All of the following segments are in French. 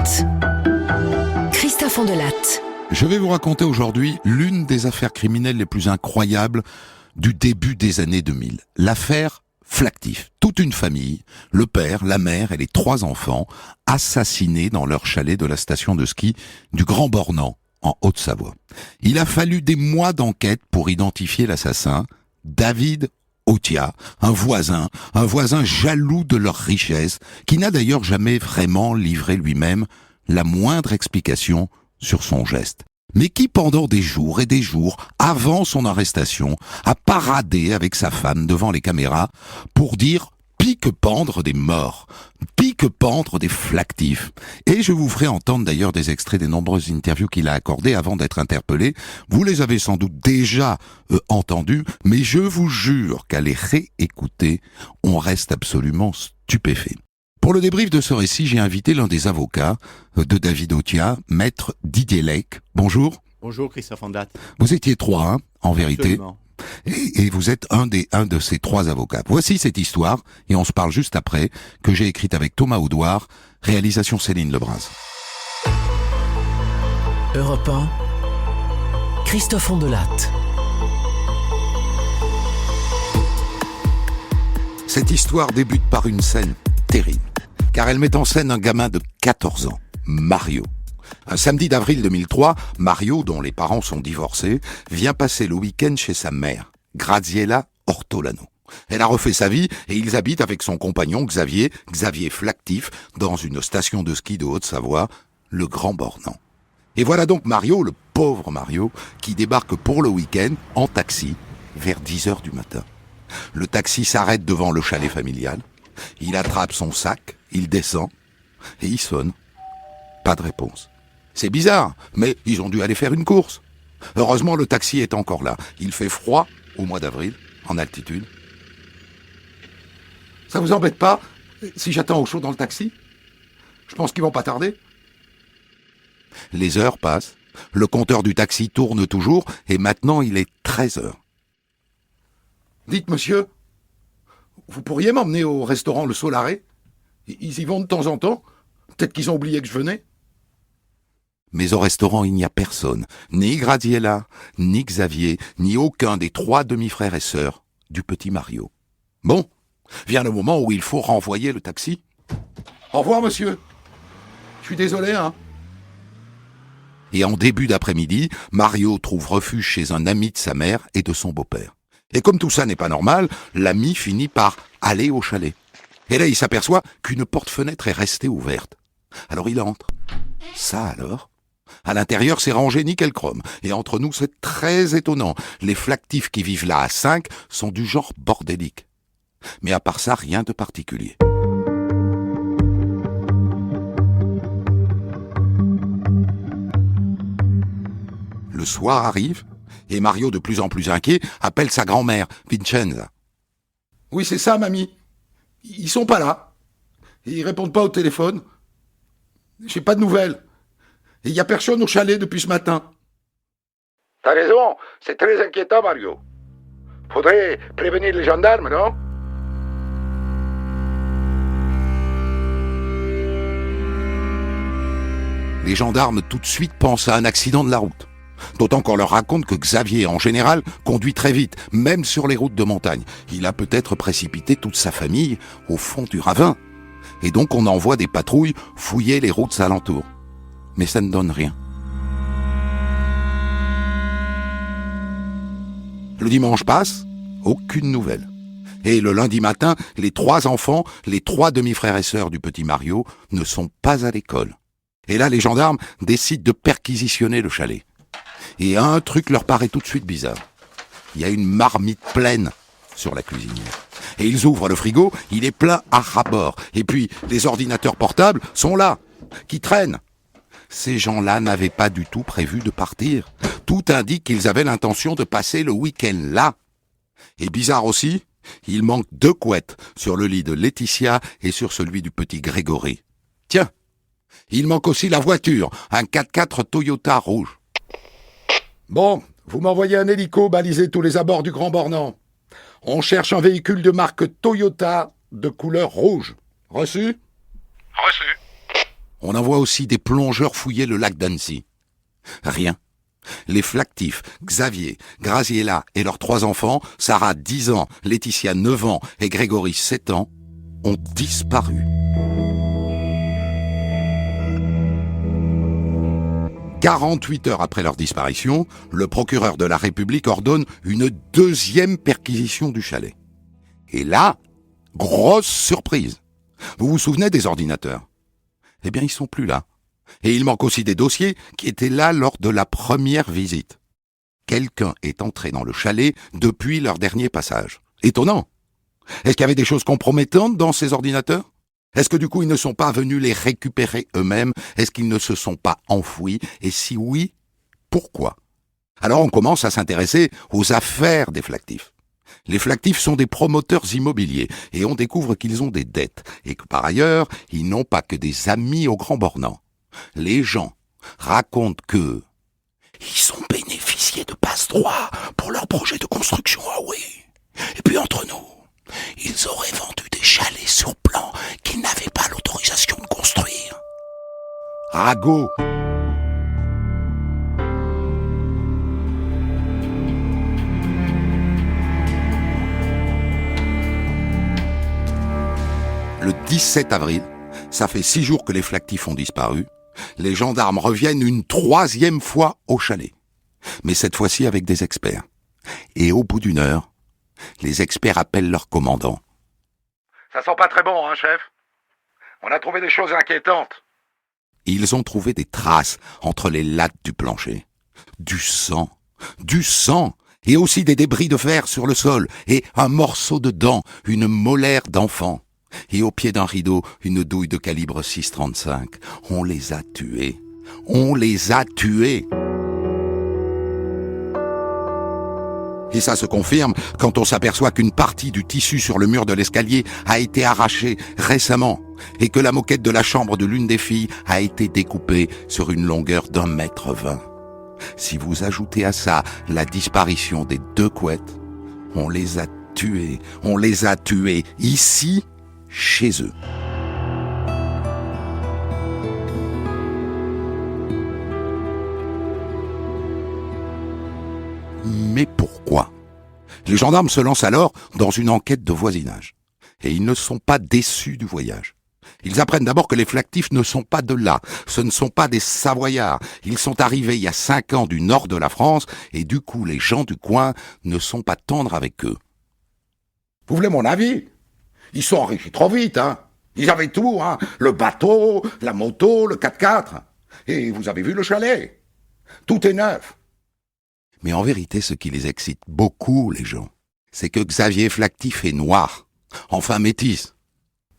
Enquête. Christophe Ondelatte. Je vais vous raconter aujourd'hui l'une des affaires criminelles les plus incroyables du début des années 2000. L'affaire Flactif. Toute une famille, le père, la mère et les 3 enfants, assassinés dans leur chalet de la station de ski du Grand Bornand, en Haute-Savoie. Il a fallu des mois d'enquête pour identifier l'assassin, David Otia, un voisin jaloux de leur richesse, qui n'a d'ailleurs jamais vraiment livré lui-même la moindre explication sur son geste, mais qui pendant des jours et des jours, avant son arrestation, a paradé avec sa femme devant les caméras pour dire pique-pendre des morts, pique-pendre des Flactifs. Et je vous ferai entendre d'ailleurs des extraits des nombreuses interviews qu'il a accordées avant d'être interpellé. Vous les avez sans doute déjà entendues, mais je vous jure qu'à les réécouter, on reste absolument stupéfait. Pour le débrief de ce récit, j'ai invité l'un des avocats de David Otia, maître Didier Lake. Bonjour. Bonjour Christophe Ondelatte. Vous étiez 3, en vérité. Absolument. Et vous êtes un de ces 3 avocats. Voici cette histoire, et on se parle juste après, que j'ai écrite avec Thomas Audouard, réalisation Céline Lebras. Europe 1. Christophe Ondelatte. Cette histoire débute par une scène terrible, car elle met en scène un gamin de 14 ans, Mario. Un samedi d'avril 2003, Mario, dont les parents sont divorcés, vient passer le week-end chez sa mère, Graziella Ortolano. Elle a refait sa vie et ils habitent avec son compagnon Xavier Flactif, dans une station de ski de Haute-Savoie, le Grand Bornand. Et voilà donc Mario, le pauvre Mario, qui débarque pour le week-end en taxi vers 10h du matin. Le taxi s'arrête devant le chalet familial. Il attrape son sac, il descend et il sonne. Pas de réponse. C'est bizarre, mais ils ont dû aller faire une course. Heureusement, le taxi est encore là. Il fait froid au mois d'avril, en altitude. Ça vous embête pas si j'attends au chaud dans le taxi? Je pense qu'ils vont pas tarder. Les heures passent, le compteur du taxi tourne toujours, et maintenant il est 13h. Dites, monsieur, vous pourriez m'emmener au restaurant Le Solaré? Ils y vont de temps en temps. Peut-être qu'ils ont oublié que je venais. Mais au restaurant, il n'y a personne. Ni Graziella, ni Xavier, ni aucun des 3 demi-frères et sœurs du petit Mario. Bon, vient le moment où il faut renvoyer le taxi. Au revoir, monsieur. Je suis désolé, hein. Et en début d'après-midi, Mario trouve refuge chez un ami de sa mère et de son beau-père. Et comme tout ça n'est pas normal, l'ami finit par aller au chalet. Et là, il s'aperçoit qu'une porte-fenêtre est restée ouverte. Alors il entre. Ça alors? À l'intérieur, c'est rangé nickel chrome. Et entre nous, c'est très étonnant. Les Flactifs qui vivent là à 5 sont du genre bordélique. Mais à part ça, rien de particulier. Le soir arrive, et Mario, de plus en plus inquiet, appelle sa grand-mère, Vincenza. « Oui, c'est ça, mamie. Ils sont pas là. Ils répondent pas au téléphone. J'ai pas de nouvelles. Et il y a personne au chalet depuis ce matin. » T'as raison, c'est très inquiétant, Mario. Faudrait prévenir les gendarmes, non? Les gendarmes tout de suite pensent à un accident de la route. D'autant qu'on leur raconte que Xavier, en général, conduit très vite, même sur les routes de montagne. Il a peut-être précipité toute sa famille au fond du ravin. Et donc on envoie des patrouilles fouiller les routes alentours. Mais ça ne donne rien. Le dimanche passe, aucune nouvelle. Et le lundi matin, les 3 enfants, les 3 demi-frères et sœurs du petit Mario, ne sont pas à l'école. Et là, les gendarmes décident de perquisitionner le chalet. Et un truc leur paraît tout de suite bizarre. Il y a une marmite pleine sur la cuisinière. Et ils ouvrent le frigo, il est plein à ras-bord. Et puis, les ordinateurs portables sont là, qui traînent. Ces gens-là n'avaient pas du tout prévu de partir. Tout indique qu'ils avaient l'intention de passer le week-end là. Et bizarre aussi, il manque 2 couettes sur le lit de Laetitia et sur celui du petit Grégory. Tiens, il manque aussi la voiture, un 4x4 Toyota rouge. Bon, vous m'envoyez un hélico baliser tous les abords du Grand Bornand. On cherche un véhicule de marque Toyota de couleur rouge. Reçu? Reçu. On envoie aussi des plongeurs fouiller le lac d'Annecy. Rien. Les Flactifs, Xavier, Graziella et leurs 3 enfants, Sarah 10 ans, Laetitia 9 ans et Grégory 7 ans, ont disparu. « 48 heures après leur disparition, le procureur de la République ordonne une 2e perquisition du chalet. Et là, grosse surprise. Vous vous souvenez des ordinateurs ? Eh bien, ils sont plus là. Et il manque aussi des dossiers qui étaient là lors de la première visite. Quelqu'un est entré dans le chalet depuis leur dernier passage. Étonnant. Est-ce qu'il y avait des choses compromettantes dans ces ordinateurs ? Est-ce que du coup ils ne sont pas venus les récupérer eux-mêmes ? Est-ce qu'ils ne se sont pas enfouis ? Et si oui, pourquoi ? Alors on commence à s'intéresser aux affaires des Flactifs. Les Flactifs sont des promoteurs immobiliers et on découvre qu'ils ont des dettes et que par ailleurs, ils n'ont pas que des amis au Grand Bornand. Les gens racontent que ils ont bénéficié de passe-droit pour leur projet de construction, ah oui. Et puis entre nous, ils auraient vendu des chalets sur plan qu'ils n'avaient pas l'autorisation de construire. Ragot. Le 17 avril, ça fait 6 jours que les Flactifs ont disparu, les gendarmes reviennent une 3e fois au chalet. Mais cette fois-ci avec des experts. Et au bout d'1 heure, les experts appellent leur commandant. Ça sent pas très bon, hein, chef ? On a trouvé des choses inquiétantes. Ils ont trouvé des traces entre les lattes du plancher. Du sang, et aussi des débris de fer sur le sol, et un morceau de dent, une molaire d'enfant. Et au pied d'un rideau, une douille de calibre 6,35. On les a tués. Et ça se confirme quand on s'aperçoit qu'une partie du tissu sur le mur de l'escalier a été arrachée récemment et que la moquette de la chambre de l'une des filles a été découpée sur une longueur d'1,20 m. Si vous ajoutez à ça la disparition des 2 couettes, on les a tués ici, chez eux. Mais pourquoi ? Les gendarmes se lancent alors dans une enquête de voisinage. Et ils ne sont pas déçus du voyage. Ils apprennent d'abord que les Flactifs ne sont pas de là. Ce ne sont pas des Savoyards. Ils sont arrivés il y a 5 ans du nord de la France et du coup les gens du coin ne sont pas tendres avec eux. Vous voulez mon avis ? Ils sont enrichis trop vite, hein. Ils avaient tout, hein. Le bateau, la moto, le 4x4. Et vous avez vu le chalet ? Tout est neuf. Mais en vérité, ce qui les excite beaucoup, les gens, c'est que Xavier Flactif est noir, enfin métis.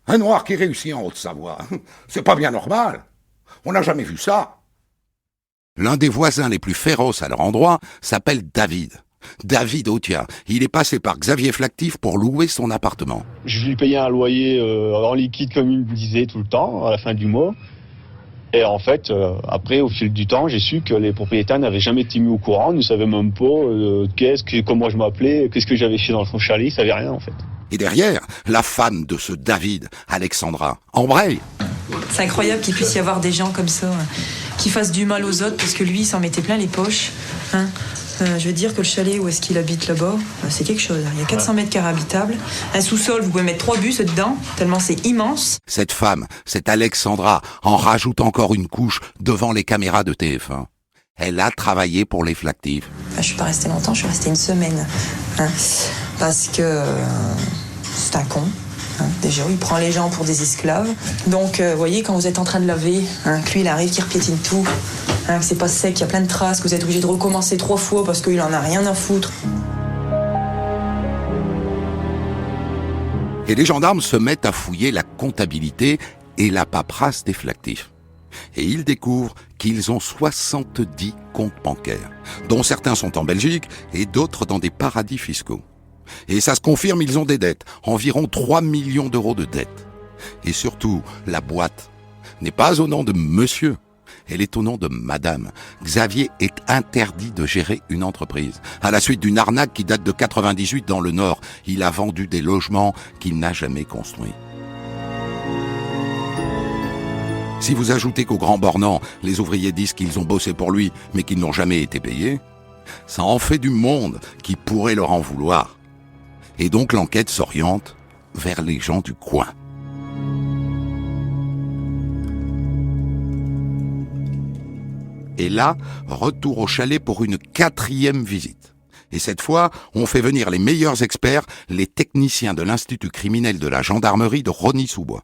Un noir qui réussit en Haute-Savoie, c'est pas bien normal. On n'a jamais vu ça. L'un des voisins les plus féroces à leur endroit s'appelle David. David Autia. Il est passé par Xavier Flactif pour louer son appartement. Je lui payais un loyer en liquide comme il me disait tout le temps, à la fin du mois. Et en fait, après, au fil du temps, j'ai su que les propriétaires n'avaient jamais été mis au courant, ne savaient même pas comment je m'appelais, qu'est-ce que j'avais fait dans son chalet, ils savaient rien en fait. Et derrière, la femme de ce David, Alexandra, embraye. C'est incroyable qu'il puisse y avoir des gens comme ça, qui fassent du mal aux autres parce que lui, il s'en mettait plein les poches. Hein. Je veux dire que le chalet où est-ce qu'il habite là-bas, c'est quelque chose. Il y a 400 mètres carrés habitables. Un sous-sol, vous pouvez mettre 3 bus dedans, tellement c'est immense. Cette femme, cette Alexandra, en rajoute encore une couche devant les caméras de TF1. Elle a travaillé pour les Flactifs. Je suis pas restée longtemps, je suis restée 1 semaine. Hein, parce que c'est un con. Hein, déjà, il prend les gens pour des esclaves. Donc, vous voyez, quand vous êtes en train de laver, que lui, il arrive, qu'il repiétine tout, que c'est pas sec, qu'il y a plein de traces, que vous êtes obligé de recommencer 3 fois parce qu'il en a rien à foutre. Et les gendarmes se mettent à fouiller la comptabilité et la paperasse des Flactifs. Et ils découvrent qu'ils ont 70 comptes bancaires, dont certains sont en Belgique et d'autres dans des paradis fiscaux. Et ça se confirme, ils ont des dettes, environ 3 millions d'euros de dettes. Et surtout, la boîte n'est pas au nom de monsieur, elle est au nom de madame. Xavier est interdit de gérer une entreprise. À la suite d'une arnaque qui date de 98 dans le Nord, il a vendu des logements qu'il n'a jamais construits. Si vous ajoutez qu'au Grand Bornand, les ouvriers disent qu'ils ont bossé pour lui, mais qu'ils n'ont jamais été payés, ça en fait du monde qui pourrait leur en vouloir. Et donc l'enquête s'oriente vers les gens du coin. Et là, retour au chalet pour une 4e visite. Et cette fois, on fait venir les meilleurs experts, les techniciens de l'Institut criminel de la gendarmerie de Rosny-sous-Bois.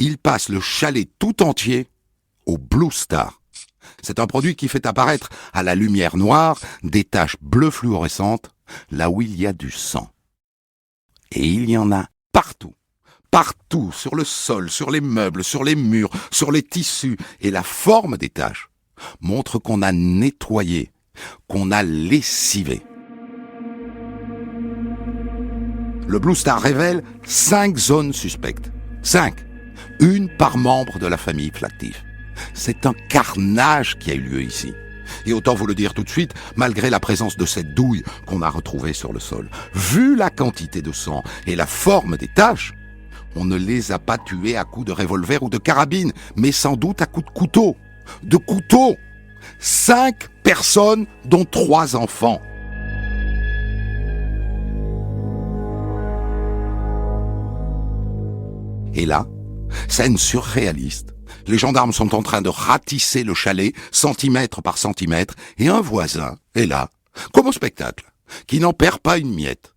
Ils passent le chalet tout entier au Blue Star. C'est un produit qui fait apparaître à la lumière noire des taches bleues fluorescentes, là où il y a du sang. Et il y en a partout. Partout, sur le sol, sur les meubles, sur les murs, sur les tissus. Et la forme des taches montre qu'on a nettoyé, qu'on a lessivé. Le Blue Star révèle 5 zones suspectes. 5. Une par membre de la famille Flactif. C'est un carnage qui a eu lieu ici. Et autant vous le dire tout de suite, malgré la présence de cette douille qu'on a retrouvée sur le sol, vu la quantité de sang et la forme des taches, on ne les a pas tués à coups de revolver ou de carabine, mais sans doute à coups de couteau. De couteau. 5 personnes, dont 3 enfants. Et là, scène surréaliste. Les gendarmes sont en train de ratisser le chalet, centimètre par centimètre, et un voisin est là, comme au spectacle, qui n'en perd pas une miette.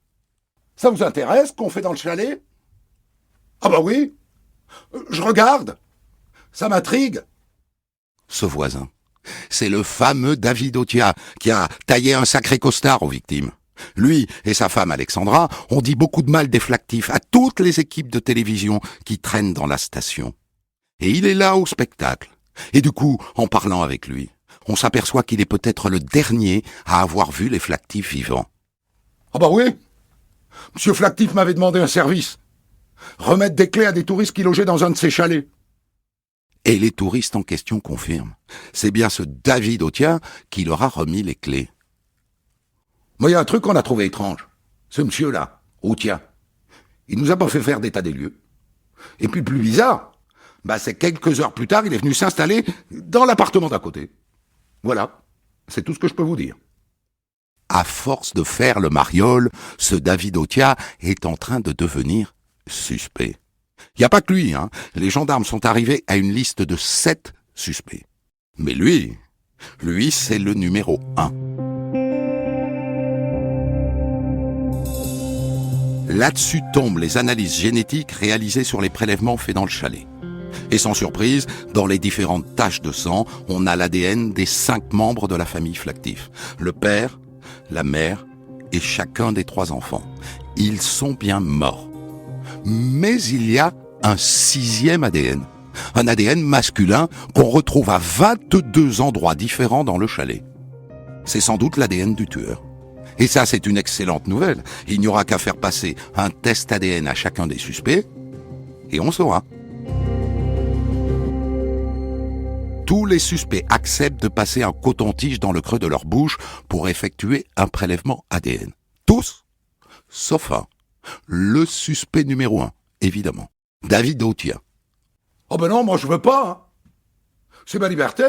Ça vous intéresse qu'on fait dans le chalet? Ah bah oui. Je regarde. Ça m'intrigue. Ce voisin, c'est le fameux David Otia, qui a taillé un sacré costard aux victimes. Lui et sa femme Alexandra ont dit beaucoup de mal des Flactifs à toutes les équipes de télévision qui traînent dans la station. Et il est là au spectacle. Et du coup, en parlant avec lui, on s'aperçoit qu'il est peut-être le dernier à avoir vu les Flactifs vivants. Ah bah oui. Monsieur Flactif m'avait demandé un service. Remettre des clés à des touristes qui logeaient dans un de ses chalets. Et les touristes en question confirment. C'est bien ce David Otia qui leur a remis les clés. Moi, il y a un truc qu'on a trouvé étrange. Ce monsieur-là, Otia, il nous a pas fait faire d'état des lieux. Et puis, plus bizarre, c'est quelques heures plus tard, il est venu s'installer dans l'appartement d'à côté. Voilà, c'est tout ce que je peux vous dire. À force de faire le mariole, ce David Otia est en train de devenir suspect. Il n'y a pas que lui, Les gendarmes sont arrivés à une liste de 7 suspects. Mais lui, c'est le numéro 1. Là-dessus tombent les analyses génétiques réalisées sur les prélèvements faits dans le chalet. Et sans surprise, dans les différentes taches de sang, on a l'ADN des 5 membres de la famille Flactif. Le père, la mère et chacun des 3 enfants. Ils sont bien morts. Mais il y a un 6e ADN. Un ADN masculin qu'on retrouve à 22 endroits différents dans le chalet. C'est sans doute l'ADN du tueur. Et ça, c'est une excellente nouvelle. Il n'y aura qu'à faire passer un test ADN à chacun des suspects, et on saura. Tous les suspects acceptent de passer un coton-tige dans le creux de leur bouche pour effectuer un prélèvement ADN. Tous, sauf un. Le suspect numéro 1, évidemment. David Otia. Oh ben non, moi je veux pas. C'est ma liberté.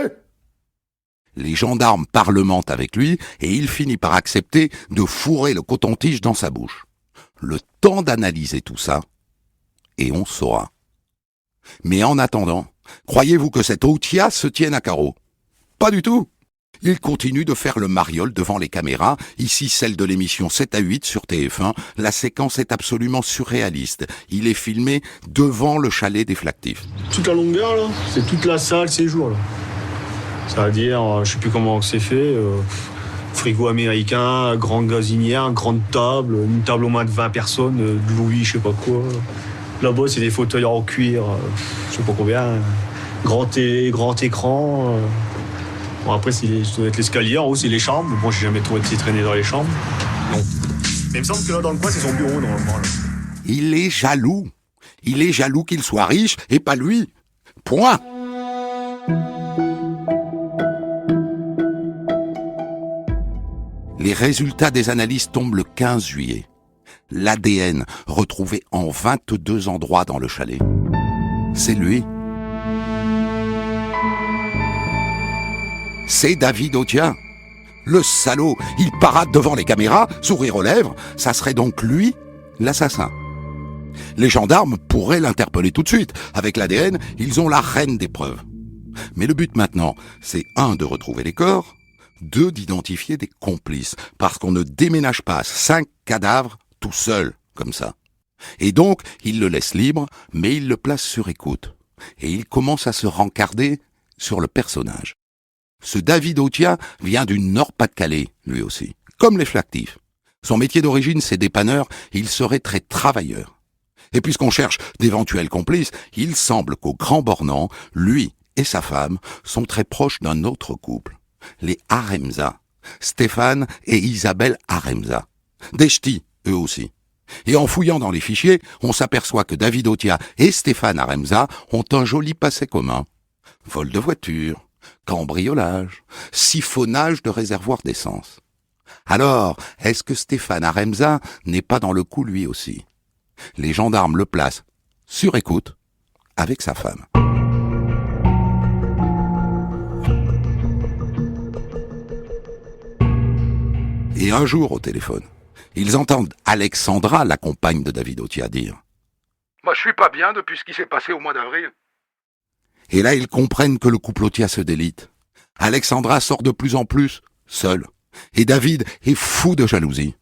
Les gendarmes parlementent avec lui et il finit par accepter de fourrer le coton-tige dans sa bouche. Le temps d'analyser tout ça, et on saura. Mais en attendant, croyez-vous que cet Otia se tienne à carreau? Pas du tout. Il continue de faire le mariole devant les caméras, ici celle de l'émission 7 à 8 sur TF1. La séquence est absolument surréaliste. Il est filmé devant le chalet des Flactifs. Toute la longueur, là, c'est toute la salle séjour, là. C'est-à-dire, je sais plus comment c'est fait, frigo américain, grande gazinière, grande table, une table au moins de 20 personnes, de Louis, je sais pas quoi. Là-bas, c'est des fauteuils en cuir, je sais pas combien, grand écran. Bon, après, ça doit être l'escalier, en haut, c'est les chambres. Bon, j'ai jamais trouvé de petit traîner dans les chambres. Non. Mais il me semble que là, dans le coin, c'est son bureau, normalement. Là. Il est jaloux. Il est jaloux qu'il soit riche et pas lui. Point. Les résultats des analyses tombent le 15 juillet. L'ADN retrouvé en 22 endroits dans le chalet. C'est lui. c'est David Otia. Le salaud, il parade devant les caméras, sourire aux lèvres, ça serait donc lui, l'assassin. Les gendarmes pourraient l'interpeller tout de suite. Avec l'ADN, ils ont la reine des preuves. Mais le but maintenant, c'est 1, de retrouver les corps, 2, d'identifier des complices, parce qu'on ne déménage pas 5 cadavres tout seul, comme ça. Et donc, il le laisse libre, mais il le place sur écoute. Et il commence à se rencarder sur le personnage. Ce David Otia vient du Nord-Pas-de-Calais, lui aussi, comme les Flactifs. Son métier d'origine, c'est dépanneur, il serait très travailleur. Et puisqu'on cherche d'éventuels complices, il semble qu'au Grand Bornand, lui et sa femme sont très proches d'un autre couple, les Aremza, Stéphane et Isabelle Aremza. Des ch'tis, eux aussi. Et en fouillant dans les fichiers, on s'aperçoit que David Otia et Stéphane Aremza ont un joli passé commun. Vol de voiture, cambriolage, siphonnage de réservoirs d'essence. Alors, est-ce que Stéphane Aremza n'est pas dans le coup lui aussi? Les gendarmes le placent sur écoute avec sa femme. Et un jour au téléphone, ils entendent Alexandra, la compagne de David Otia, dire « Moi, je suis pas bien depuis ce qui s'est passé au mois d'avril. » Et là, ils comprennent que le couple Otia se délite. Alexandra sort de plus en plus seule. Et David est fou de jalousie.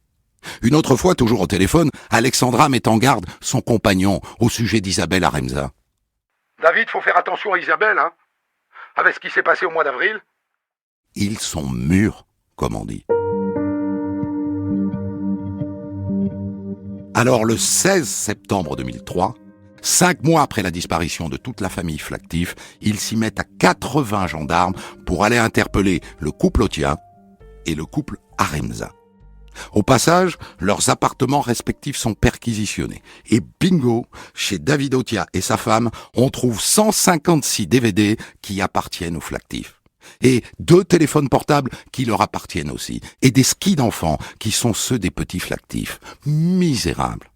Une autre fois, toujours au téléphone, Alexandra met en garde son compagnon au sujet d'Isabelle Aremza. « David, faut faire attention à Isabelle, hein, avec ce qui s'est passé au mois d'avril. » Ils sont mûrs, comme on dit. Alors, le 16 septembre 2003, 5 mois après la disparition de toute la famille Flactif, ils s'y mettent à 80 gendarmes pour aller interpeller le couple Otia et le couple Aremza. Au passage, leurs appartements respectifs sont perquisitionnés. Et bingo, chez David Otia et sa femme, on trouve 156 DVD qui appartiennent aux Flactifs. Et 2 téléphones portables qui leur appartiennent aussi. Et des skis d'enfants qui sont ceux des petits Flactifs. Misérables.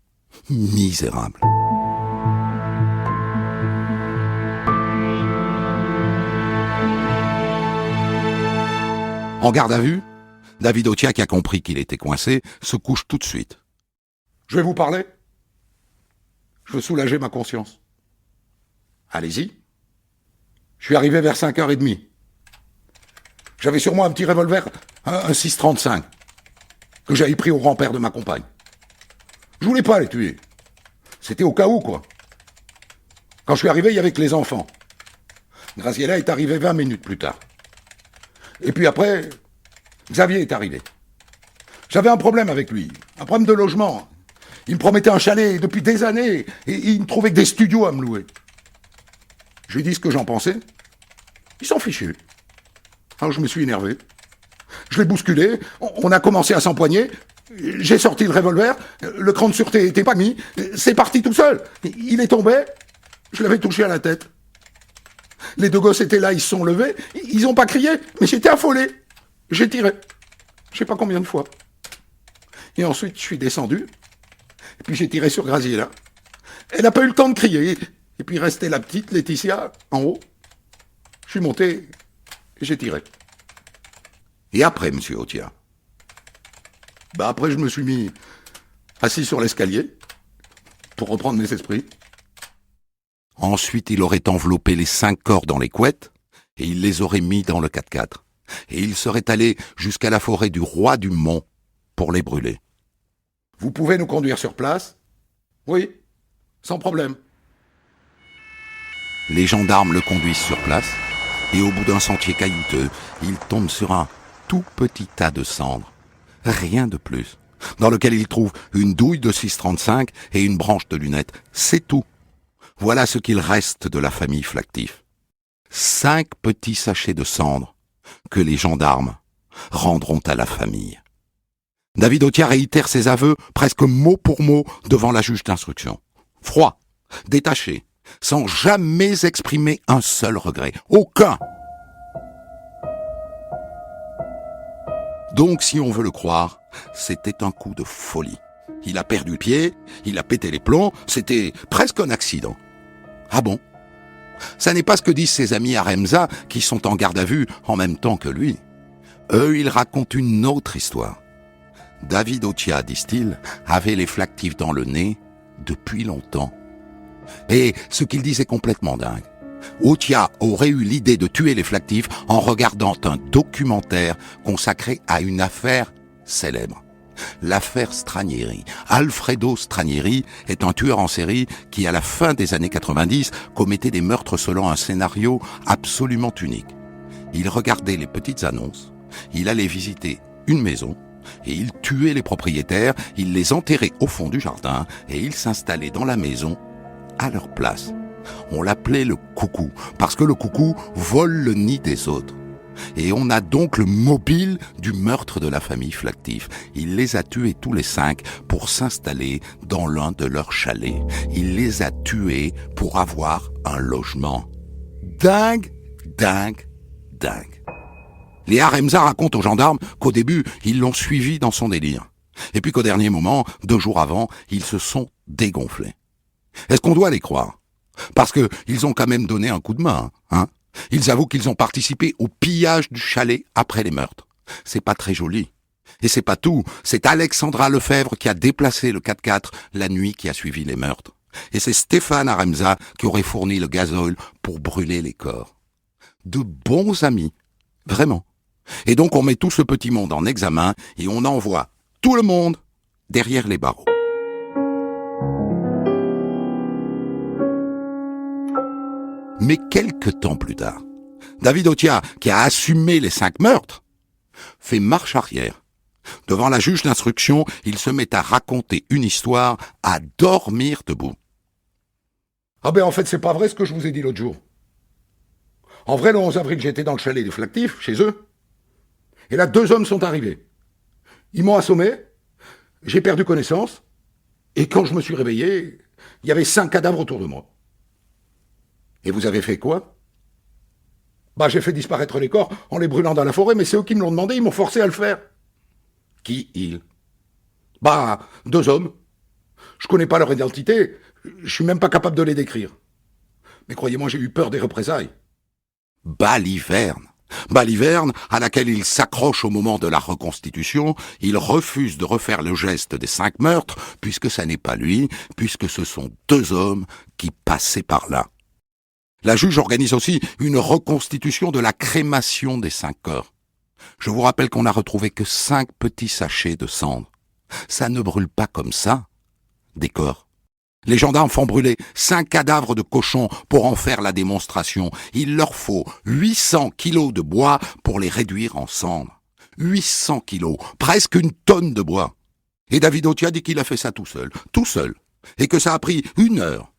Misérables. En garde à vue, David Otia, qui a compris qu'il était coincé, se couche tout de suite. « Je vais vous parler. Je veux soulager ma conscience. » « Allez-y. » Je suis arrivé vers 5h30. J'avais sur moi un petit revolver, un 6,35, que j'avais pris au grand-père de ma compagne. Je voulais pas les tuer. C'était au cas où, quoi. Quand je suis arrivé, il y avait que les enfants. Graziella est arrivée 20 minutes plus tard. Et puis après, Xavier est arrivé. J'avais un problème avec lui, un problème de logement. Il me promettait un chalet depuis des années, et il me trouvait que des studios à me louer. Je lui ai dit ce que j'en pensais. Il s'en fichait. Alors je me suis énervé. Je l'ai bousculé, on a commencé à s'empoigner, j'ai sorti le revolver, le cran de sûreté était pas mis, c'est parti tout seul. Il est tombé, je l'avais touché à la tête. Les 2 gosses étaient là, ils se sont levés, ils ont pas crié, mais j'étais affolé. J'ai tiré, je sais pas combien de fois. Et ensuite, je suis descendu, et puis j'ai tiré sur Graziella. Elle n'a pas eu le temps de crier, et puis restait la petite Laetitia en haut. Je suis monté, et j'ai tiré. Et après, monsieur Otia? Après, je me suis mis assis sur l'escalier pour reprendre mes esprits. Ensuite, il aurait enveloppé les 5 corps dans les couettes et il les aurait mis dans le 4x4. Et il serait allé jusqu'à la forêt du Roi du Mont pour les brûler. Vous pouvez nous conduire sur place? Oui, sans problème. Les gendarmes le conduisent sur place et au bout d'un sentier caillouteux, il tombe sur un tout petit tas de cendres. Rien de plus. Dans lequel il trouve une douille de 6,35 et une branche de lunettes. C'est tout. Voilà ce qu'il reste de la famille Flactif. 5 petits sachets de cendres que les gendarmes rendront à la famille. David Otia réitère ses aveux presque mot pour mot devant la juge d'instruction. Froid, détaché, sans jamais exprimer un seul regret. Aucun. Donc, si on veut le croire, c'était un coup de folie. Il a perdu pied, il a pété les plombs, c'était presque un accident. Ah bon? Ça n'est pas ce que disent ses amis à Remza qui sont en garde à vue en même temps que lui. Eux, ils racontent une autre histoire. David Otia, disent-ils, avait les flactifs dans le nez depuis longtemps. Et ce qu'ils disent est complètement dingue. Otia aurait eu l'idée de tuer les flactifs en regardant un documentaire consacré à une affaire célèbre. L'affaire Stranieri. Alfredo Stranieri est un tueur en série qui, à la fin des années 90, commettait des meurtres selon un scénario absolument unique. Il regardait les petites annonces, il allait visiter une maison, et il tuait les propriétaires, il les enterrait au fond du jardin, et il s'installait dans la maison à leur place. On l'appelait le coucou, parce que le coucou vole le nid des autres. Et on a donc le mobile du meurtre de la famille Flactif. Il les a tués tous les 5 pour s'installer dans l'un de leurs chalets. Il les a tués pour avoir un logement. Dingue, dingue, dingue. Léa Remza raconte aux gendarmes qu'au début, ils l'ont suivi dans son délire. Et puis qu'au dernier moment, 2 jours avant, ils se sont dégonflés. Est-ce qu'on doit les croire? Parce que ils ont quand même donné un coup de main, hein? Ils avouent qu'ils ont participé au pillage du chalet après les meurtres. C'est pas très joli. Et c'est pas tout. C'est Alexandra Lefebvre qui a déplacé le 4x4 la nuit qui a suivi les meurtres. Et c'est Stéphane Aremza qui aurait fourni le gazole pour brûler les corps. De bons amis. Vraiment. Et donc on met tout ce petit monde en examen et on envoie tout le monde derrière les barreaux. Mais quelques temps plus tard, David Otia, qui a assumé les 5 meurtres, fait marche arrière. Devant la juge d'instruction, il se met à raconter une histoire, à dormir debout. Ah ben en fait, c'est pas vrai ce que je vous ai dit l'autre jour. En vrai, le 11 avril, j'étais dans le chalet des Flactifs, chez eux. Et là, 2 hommes sont arrivés. Ils m'ont assommé, j'ai perdu connaissance, et quand je me suis réveillé, il y avait 5 cadavres autour de moi. Et vous avez fait quoi? Bah, j'ai fait disparaître les corps en les brûlant dans la forêt, mais c'est eux qui me l'ont demandé, ils m'ont forcé à le faire. Qui, ils? Bah, 2 hommes. Je connais pas leur identité, je suis même pas capable de les décrire. Mais croyez-moi, j'ai eu peur des représailles. Baliverne, à laquelle il s'accroche au moment de la reconstitution, il refuse de refaire le geste des 5 meurtres, puisque ça n'est pas lui, puisque ce sont 2 hommes qui passaient par là. La juge organise aussi une reconstitution de la crémation des 5 corps. Je vous rappelle qu'on n'a retrouvé que 5 petits sachets de cendres. Ça ne brûle pas comme ça, des corps. Les gendarmes font brûler 5 cadavres de cochons pour en faire la démonstration. Il leur faut 800 kilos de bois pour les réduire en cendres. 800 kilos, presque 1 tonne de bois. Et David Otia dit qu'il a fait ça tout seul, et que ça a pris 1 heure.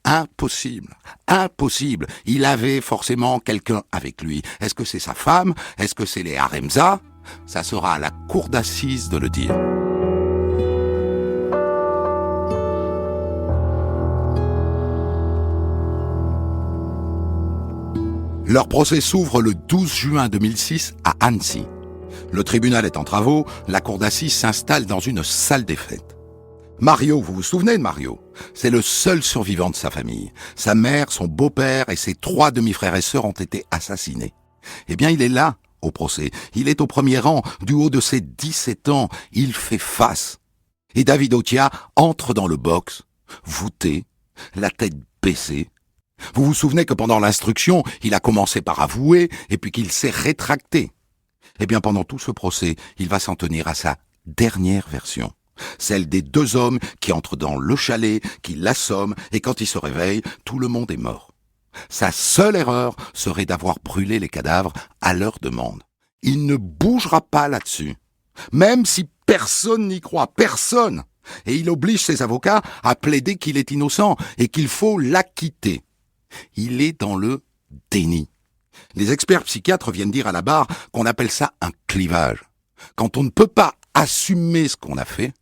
Impossible, impossible. Il avait forcément quelqu'un avec lui. Est-ce que c'est sa femme? Est-ce que c'est les Aremza? Ça sera à la cour d'assises de le dire. Leur procès s'ouvre le 12 juin 2006 à Annecy. Le tribunal est en travaux, la cour d'assises s'installe dans une salle des fêtes. Mario, vous vous souvenez de Mario? C'est le seul survivant de sa famille. Sa mère, son beau-père et ses 3 demi-frères et sœurs ont été assassinés. Eh bien, il est là, au procès. Il est au premier rang, du haut de ses 17 ans. Il fait face. Et David Otia entre dans le box, voûté, la tête baissée. Vous vous souvenez que pendant l'instruction, il a commencé par avouer et puis qu'il s'est rétracté. Eh bien, pendant tout ce procès, il va s'en tenir à sa dernière version. Celle des 2 hommes qui entrent dans le chalet, qui l'assomment, et quand il se réveille, tout le monde est mort. Sa seule erreur serait d'avoir brûlé les cadavres à leur demande. Il ne bougera pas là-dessus, même si personne n'y croit, personne. Et il oblige ses avocats à plaider qu'il est innocent et qu'il faut l'acquitter. Il est dans le déni. Les experts psychiatres viennent dire à la barre qu'on appelle ça un clivage. Quand on ne peut pas assumer ce qu'on a fait,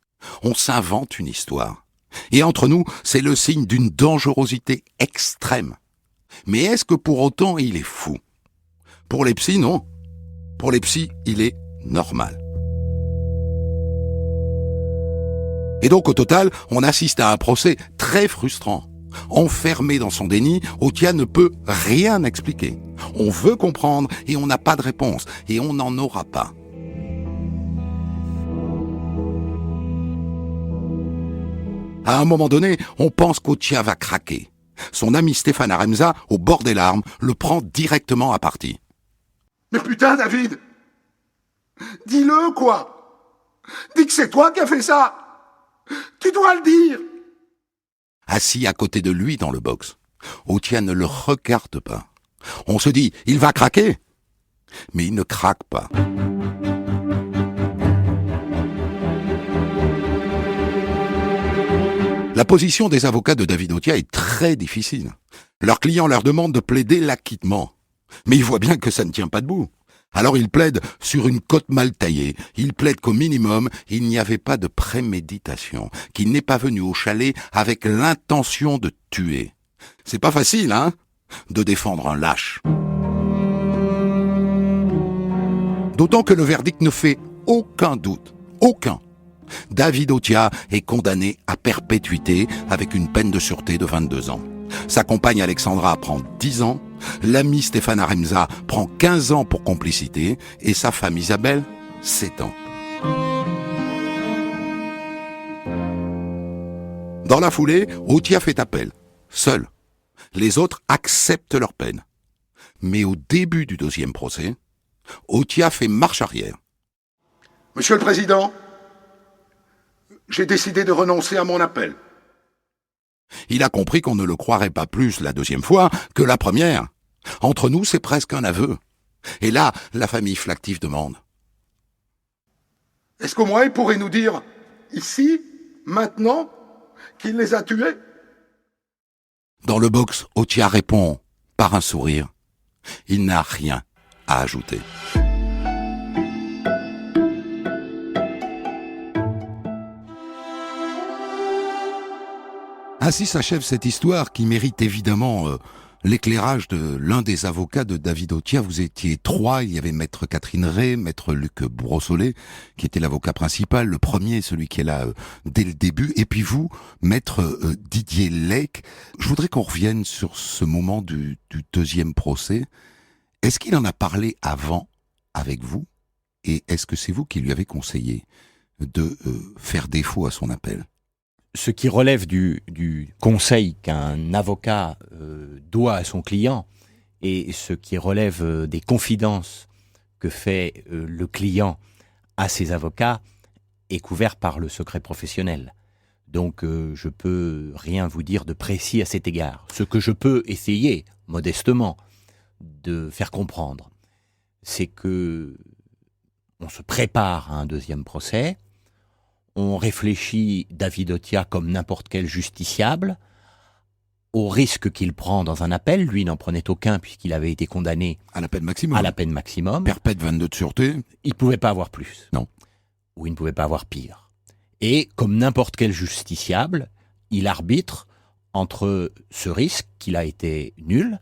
on s'invente une histoire. Et entre nous, c'est le signe d'une dangerosité extrême. Mais est-ce que pour autant il est fou? Pour les psys, non. Pour les psys, il est normal. Et donc au total, on assiste à un procès très frustrant. Enfermé dans son déni, Otia ne peut rien expliquer. On veut comprendre et on n'a pas de réponse, et on n'en aura pas. À un moment donné, on pense qu'Otia va craquer. Son ami Stéphane Aremza, au bord des larmes, le prend directement à partie. Mais putain, David! Dis-le, quoi! Dis que c'est toi qui as fait ça! Tu dois le dire! Assis à côté de lui dans le box, Otia ne le regarde pas. On se dit, il va craquer. Mais il ne craque pas. La position des avocats de David Otia est très difficile. Leurs clients leur demandent de plaider l'acquittement. Mais ils voient bien que ça ne tient pas debout. Alors ils plaident sur une cote mal taillée. Ils plaident qu'au minimum, il n'y avait pas de préméditation, qu'il n'est pas venu au chalet avec l'intention de tuer. C'est pas facile, hein, de défendre un lâche. D'autant que le verdict ne fait aucun doute. Aucun. David Otia est condamné à perpétuité avec une peine de sûreté de 22 ans. Sa compagne Alexandra prend 10 ans, l'ami Stéphane Aremza prend 15 ans pour complicité et sa femme Isabelle, 7 ans. Dans la foulée, Otia fait appel, seul. Les autres acceptent leur peine. Mais au début du deuxième procès, Otia fait marche arrière. Monsieur le Président, j'ai décidé de renoncer à mon appel. Il a compris qu'on ne le croirait pas plus la deuxième fois que la première. Entre nous, c'est presque un aveu. Et là, la famille Flactif demande. Est-ce qu'au moins il pourrait nous dire, ici, maintenant, qu'il les a tués? Dans le box, Otia répond par un sourire. Il n'a rien à ajouter. Ainsi s'achève cette histoire qui mérite évidemment l'éclairage de l'un des avocats de David Otia. Vous étiez 3, il y avait maître Catherine Ray, maître Luc Brossolet, qui était l'avocat principal, le premier, celui qui est là dès le début, et puis vous, maître Didier Lec. Je voudrais qu'on revienne sur ce moment du deuxième procès. Est-ce qu'il en a parlé avant avec vous, et est-ce que c'est vous qui lui avez conseillé de faire défaut à son appel ? Ce qui relève du conseil qu'un avocat doit à son client et ce qui relève des confidences que fait le client à ses avocats est couvert par le secret professionnel. Donc je peux rien vous dire de précis à cet égard. Ce que je peux essayer, modestement, de faire comprendre, c'est que on se prépare à un deuxième procès. On réfléchit David Otia comme n'importe quel justiciable au risque qu'il prend dans un appel. Lui n'en prenait aucun puisqu'il avait été condamné à la peine maximum. À la peine maximum. Perpète 22 de sûreté. Il ne pouvait pas avoir plus. Non. Ou il ne pouvait pas avoir pire. Et comme n'importe quel justiciable, il arbitre entre ce risque qu'il a été nul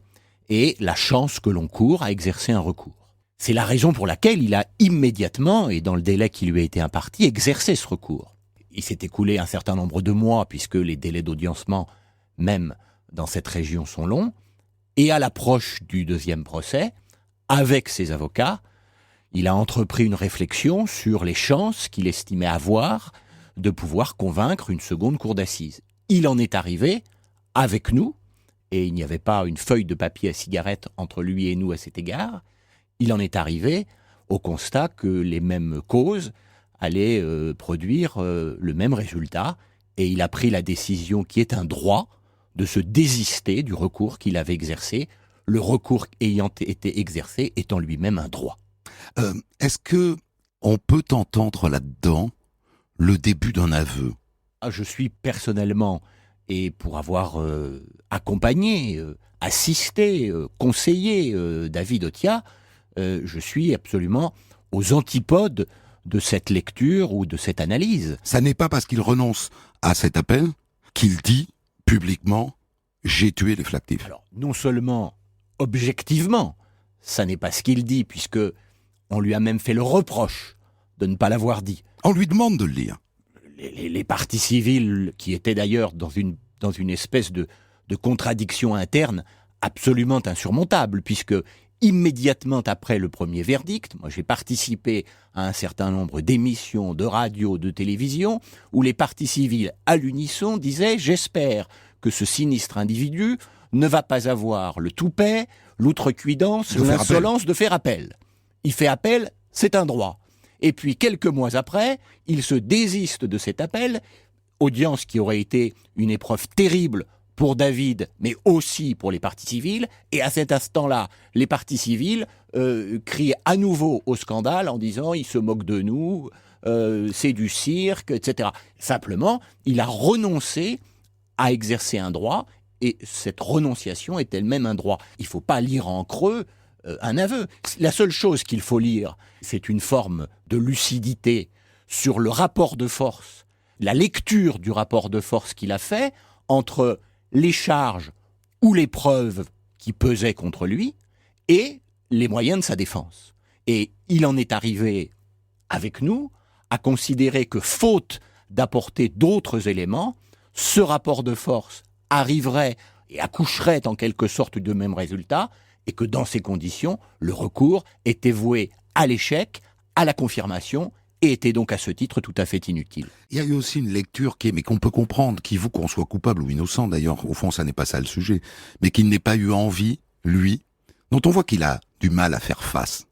et la chance que l'on court à exercer un recours. C'est la raison pour laquelle il a immédiatement, et dans le délai qui lui a été imparti, exercé ce recours. Il s'est écoulé un certain nombre de mois, puisque les délais d'audiencement, même dans cette région, sont longs. Et à l'approche du deuxième procès, avec ses avocats, il a entrepris une réflexion sur les chances qu'il estimait avoir de pouvoir convaincre une seconde cour d'assises. Il en est arrivé, avec nous, et il n'y avait pas une feuille de papier à cigarette entre lui et nous à cet égard, il en est arrivé au constat que les mêmes causes allaient produire le même résultat, et il a pris la décision, qui est un droit, de se désister du recours qu'il avait exercé, le recours ayant été exercé étant lui-même un droit. Est-ce que on peut entendre là-dedans le début d'un aveu ? Je suis personnellement, et pour avoir accompagné, assisté, conseillé David Otia, je suis absolument aux antipodes de cette lecture ou de cette analyse. Ça n'est pas parce qu'il renonce à cet appel qu'il dit publiquement « j'ai tué les Flactifs ». Alors, non seulement objectivement, ça n'est pas ce qu'il dit, puisque on lui a même fait le reproche de ne pas l'avoir dit. On lui demande de le lire. Les parties civiles, qui étaient d'ailleurs dans une espèce de de contradictions internes absolument insurmontables, puisque immédiatement après le premier verdict, moi j'ai participé à un certain nombre d'émissions de radio, de télévision, où les parties civiles à l'unisson disaient « J'espère que ce sinistre individu ne va pas avoir le toupet, l'outrecuidance, l'insolence de faire appel. Il fait appel, c'est un droit. » Et puis quelques mois après, il se désiste de cet appel, audience qui aurait été une épreuve terrible pour David, mais aussi pour les parties civiles. Et à cet instant-là, les parties civiles crient à nouveau au scandale en disant « il se moque de nous, c'est du cirque, etc. » Simplement, il a renoncé à exercer un droit, et cette renonciation est elle-même un droit. Il ne faut pas lire en creux un aveu. La seule chose qu'il faut lire, c'est une forme de lucidité sur le rapport de force, la lecture du rapport de force qu'il a fait entre les charges ou les preuves qui pesaient contre lui et les moyens de sa défense. Et il en est arrivé, avec nous, à considérer que, faute d'apporter d'autres éléments, ce rapport de force arriverait et accoucherait en quelque sorte du même résultat, et que dans ces conditions, le recours était voué à l'échec, à la confirmation, et était donc à ce titre tout à fait inutile. Il y a eu aussi une lecture mais qu'on peut comprendre, qu'on soit coupable ou innocent d'ailleurs, au fond ça n'est pas ça le sujet, mais qu'il n'ait pas eu envie, lui, dont on voit qu'il a du mal à faire face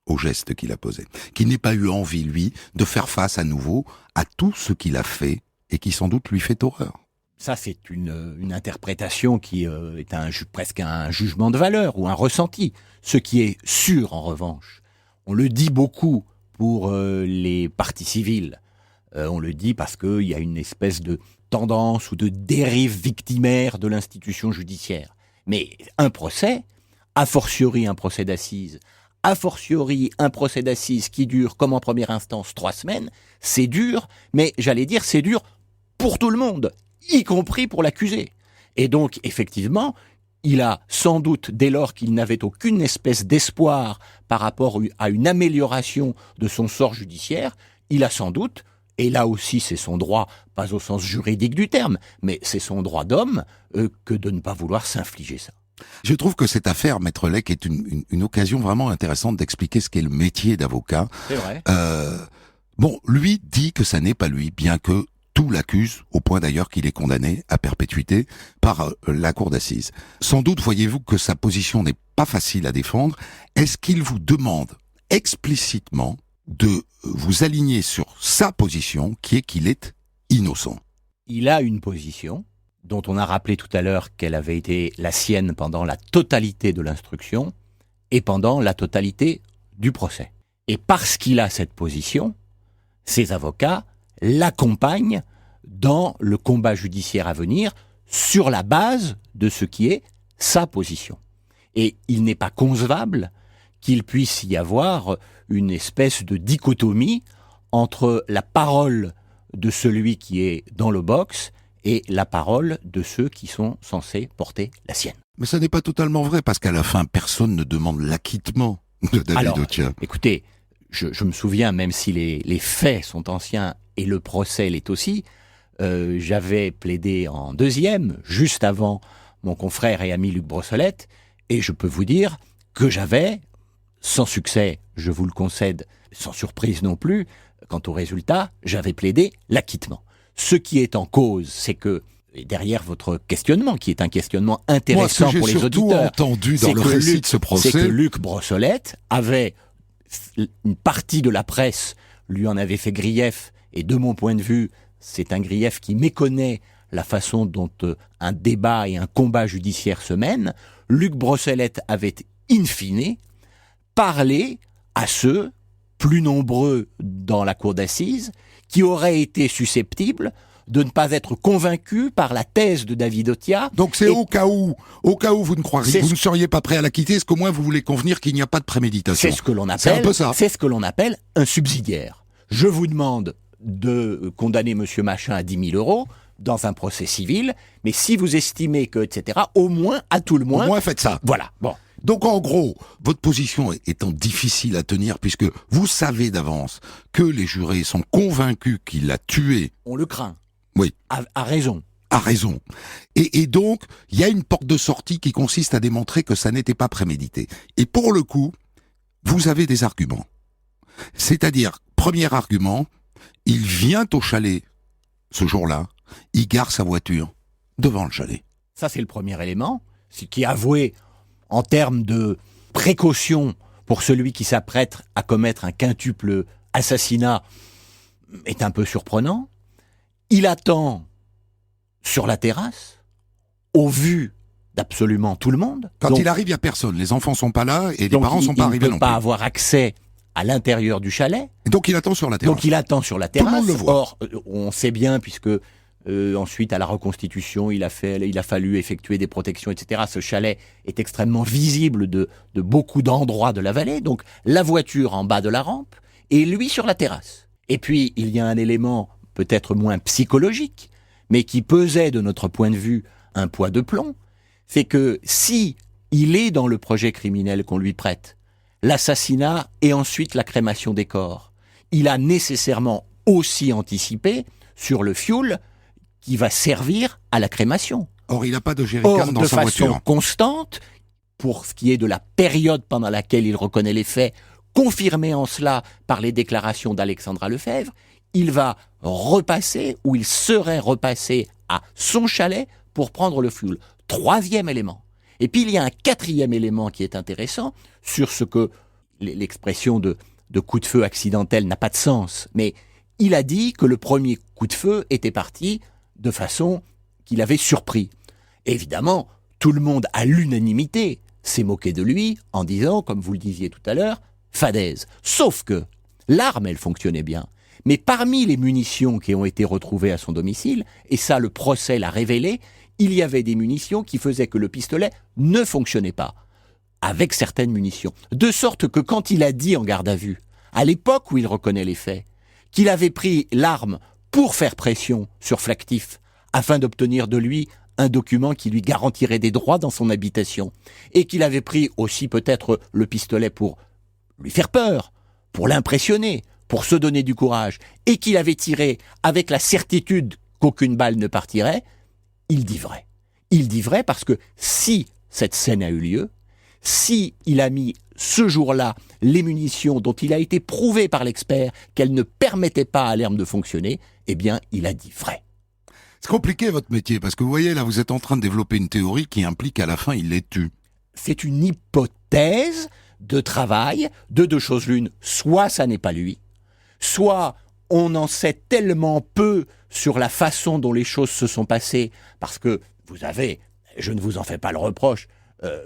aux gestes qu'il a posés, qu'il n'ait pas eu envie, lui, de faire face à nouveau à tout ce qu'il a fait et qui sans doute lui fait horreur. Ça, c'est une interprétation qui est presque un jugement de valeur ou un ressenti. Ce qui est sûr, en revanche, on le dit beaucoup pour les parties civiles. On le dit parce qu'il y a une espèce de tendance ou de dérive victimaire de l'institution judiciaire. Mais un procès, a fortiori un procès d'assises, a fortiori un procès d'assises qui dure, comme en première instance, 3 semaines, c'est dur, mais j'allais dire c'est dur pour tout le monde, y compris pour l'accusé. Et donc, effectivement, il a sans doute, dès lors qu'il n'avait aucune espèce d'espoir par rapport à une amélioration de son sort judiciaire, il a sans doute, et là aussi c'est son droit, pas au sens juridique du terme, mais c'est son droit d'homme, que de ne pas vouloir s'infliger ça. Je trouve que cette affaire, Maître Lec, est une occasion vraiment intéressante d'expliquer ce qu'est le métier d'avocat. C'est vrai. Bon, lui dit que ça n'est pas lui, bien que tout l'accuse, au point d'ailleurs qu'il est condamné à perpétuité par la cour d'assises. Sans doute voyez-vous que sa position n'est pas facile à défendre. Est-ce qu'il vous demande explicitement de vous aligner sur sa position, qui est qu'il est innocent? Il a une position dont on a rappelé tout à l'heure qu'elle avait été la sienne pendant la totalité de l'instruction et pendant la totalité du procès. Et parce qu'il a cette position, ses avocats l'accompagne dans le combat judiciaire à venir sur la base de ce qui est sa position. Et il n'est pas concevable qu'il puisse y avoir une espèce de dichotomie entre la parole de celui qui est dans le box et la parole de ceux qui sont censés porter la sienne. Mais ça n'est pas totalement vrai, parce qu'à la fin, personne ne demande l'acquittement de David Otia. Écoutez, je me souviens, même si les faits sont anciens et le procès l'est aussi, j'avais plaidé en deuxième, juste avant mon confrère et ami Luc Brossolette, et je peux vous dire que j'avais, sans succès, je vous le concède, sans surprise non plus, quant au résultat, j'avais plaidé l'acquittement. Ce qui est en cause, c'est que, et derrière votre questionnement, qui est un questionnement intéressant pour les auditeurs, moi, ce que j'ai surtout entendu dans le récit de ce procès, c'est que Luc Brossolette avait, une partie de la presse lui en avait fait grief, et de mon point de vue, c'est un grief qui méconnaît la façon dont un débat et un combat judiciaire se mènent. Luc Brossolette avait, in fine, parlé à ceux, plus nombreux dans la cour d'assises, qui auraient été susceptibles de ne pas être convaincus par la thèse de David Otia. Donc c'est au cas où vous ne seriez pas prêt à l'acquitter, est-ce qu'au moins vous voulez convenir qu'il n'y a pas de préméditation? C'est ce que l'on appelle, c'est un peu ça. C'est ce que l'on appelle un subsidiaire. Je vous demande de condamner monsieur Machin à 10 000 euros dans un procès civil, mais si vous estimez que, etc., au moins, à tout le moins... Au moins faites ça. Voilà, bon. Donc en gros, votre position étant difficile à tenir, puisque vous savez d'avance que les jurés sont convaincus qu'il l'a tué. On le craint. Oui. A raison. a raison. Et donc, il y a une porte de sortie qui consiste à démontrer que ça n'était pas prémédité. Et pour le coup, vous avez des arguments. C'est-à-dire, premier argument, il vient au chalet ce jour-là, il gare sa voiture devant le chalet. Ça, c'est le premier élément, ce qui est avoué en termes de précaution pour celui qui s'apprête à commettre un quintuple assassinat est un peu surprenant. Il attend sur la terrasse, au vu d'absolument tout le monde. Quand Donc, il arrive, il n'y a personne. Les enfants sont pas là et les parents sont pas arrivés il non ne peut plus. pas avoir accès à l'intérieur du chalet. Et donc il attend sur la terrasse. Donc il attend sur la Tout le terrasse. monde le voit. Or, on sait bien, puisque ensuite à la reconstitution, il a fallu effectuer des protections, etc. Ce chalet est extrêmement visible de beaucoup d'endroits de la vallée. Donc la voiture en bas de la rampe et lui sur la terrasse. Et puis il y a un élément peut-être moins psychologique, mais qui pesait de notre point de vue un poids de plomb, c'est que si il est dans le projet criminel qu'on lui prête, l'assassinat et ensuite la crémation des corps, il a nécessairement aussi anticipé sur le fioul qui va servir à la crémation. Or, il n'a pas de jerrycan dans de sa façon voiture. constante, pour ce qui est de la période pendant laquelle il reconnaît les faits, confirmé en cela par les déclarations d'Alexandra Lefebvre, il va repasser, ou il serait repassé à son chalet pour prendre le fioul. Troisième élément. Et puis il y a un quatrième élément qui est intéressant, sur ce que l'expression de coup de feu accidentel n'a pas de sens, mais il a dit que le premier coup de feu était parti de façon qu'il avait surpris. Évidemment, tout le monde, à l'unanimité, s'est moqué de lui en disant, comme vous le disiez tout à l'heure, fadaise. Sauf que l'arme, elle fonctionnait bien. Mais parmi les munitions qui ont été retrouvées à son domicile, et ça le procès l'a révélé, il y avait des munitions qui faisaient que le pistolet ne fonctionnait pas, avec certaines munitions. De sorte que quand il a dit en garde à vue, à l'époque où il reconnaît les faits, qu'il avait pris l'arme pour faire pression sur Flactif, afin d'obtenir de lui un document qui lui garantirait des droits dans son habitation, et qu'il avait pris aussi peut-être le pistolet pour lui faire peur, pour l'impressionner, pour se donner du courage, et qu'il avait tiré avec la certitude qu'aucune balle ne partirait, il dit vrai. Il dit vrai parce que si cette scène a eu lieu, si il a mis ce jour-là les munitions dont il a été prouvé par l'expert qu'elles ne permettaient pas à l'arme de fonctionner, eh bien, il a dit vrai. C'est compliqué votre métier, parce que vous voyez, là, vous êtes en train de développer une théorie qui implique qu'à la fin, il les tue. C'est une hypothèse de travail de deux choses l'une. Soit ça n'est pas lui, soit on en sait tellement peu sur la façon dont les choses se sont passées, parce que vous avez, je ne vous en fais pas le reproche,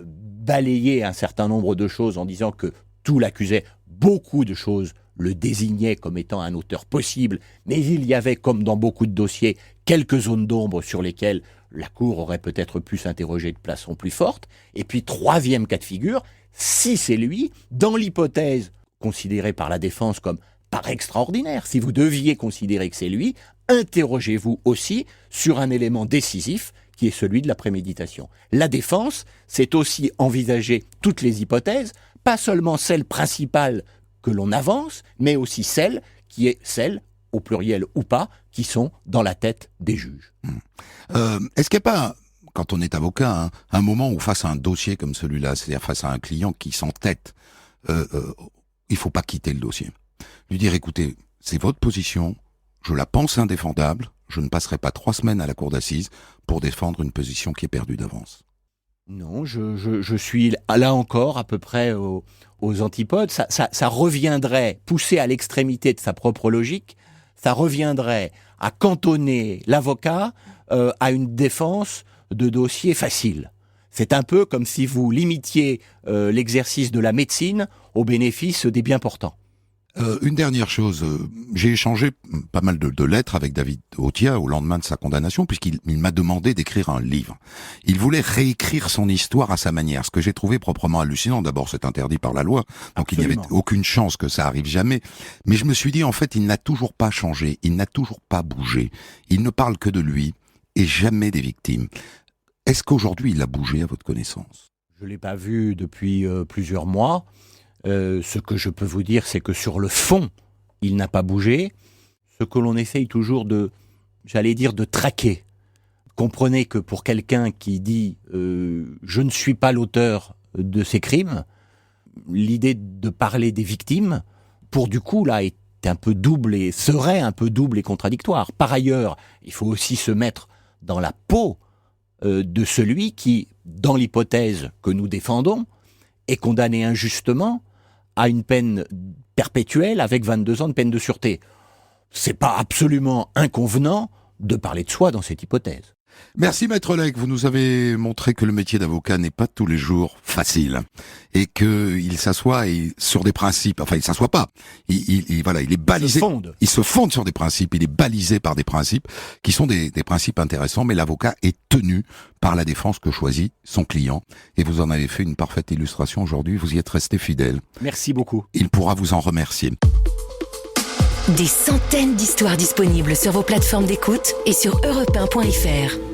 balayé un certain nombre de choses en disant que tout l'accusait, beaucoup de choses le désignaient comme étant un auteur possible, mais il y avait, comme dans beaucoup de dossiers, quelques zones d'ombre sur lesquelles la Cour aurait peut-être pu s'interroger de façon plus forte. Et puis, troisième cas de figure, si c'est lui, dans l'hypothèse considérée par la défense comme par extraordinaire, si vous deviez considérer que c'est lui, interrogez-vous aussi sur un élément décisif qui est celui de la préméditation. La défense, c'est aussi envisager toutes les hypothèses, pas seulement celle principale que l'on avance, mais aussi celle qui est celle, au pluriel ou pas, qui sont dans la tête des juges. Est-ce qu'il n'y a pas, quand on est avocat, un moment où face à un dossier comme celui-là, c'est-à-dire face à un client qui s'entête, il faut pas quitter le dossier. Lui dire, écoutez, c'est votre position, je la pense indéfendable, je ne passerai pas 3 semaines à la cour d'assises pour défendre une position qui est perdue d'avance. Non, je suis là encore à peu près aux antipodes. Ça reviendrait, poussé à l'extrémité de sa propre logique, ça reviendrait à cantonner l'avocat à une défense de dossier facile. C'est un peu comme si vous limitiez l'exercice de la médecine au bénéfice des bien portants. Une dernière chose, j'ai échangé pas mal de lettres avec David Autia au lendemain de sa condamnation, puisqu'il m'a demandé d'écrire un livre. Il voulait réécrire son histoire à sa manière, ce que j'ai trouvé proprement hallucinant. D'abord, c'est interdit par la loi, donc Absolument. Il n'y avait aucune chance que ça arrive jamais. Mais je me suis dit, en fait, il n'a toujours pas changé, il n'a toujours pas bougé. Il ne parle que de lui et jamais des victimes. Est-ce qu'aujourd'hui, il a bougé à votre connaissance ? Je ne l'ai pas vu depuis plusieurs mois. Ce que je peux vous dire, c'est que sur le fond, il n'a pas bougé. Ce que l'on essaye toujours de traquer, comprenez que pour quelqu'un qui dit je ne suis pas l'auteur de ces crimes, l'idée de parler des victimes, pour du coup là serait un peu double et contradictoire. Par ailleurs, il faut aussi se mettre dans la peau de celui qui, dans l'hypothèse que nous défendons, est condamné injustement à une peine perpétuelle avec 22 ans de peine de sûreté. C'est pas absolument inconvenant de parler de soi dans cette hypothèse. Merci Maître Lec, vous nous avez montré que le métier d'avocat n'est pas tous les jours facile et qu'il s'assoit sur des principes. Enfin, il s'assoit pas. Il est balisé. Il se fonde sur des principes. Il est balisé par des principes qui sont des principes intéressants. Mais l'avocat est tenu par la défense que choisit son client. Et vous en avez fait une parfaite illustration aujourd'hui. Vous y êtes resté fidèle. Merci beaucoup. Il pourra vous en remercier. Des centaines d'histoires disponibles sur vos plateformes d'écoute et sur europe1.fr.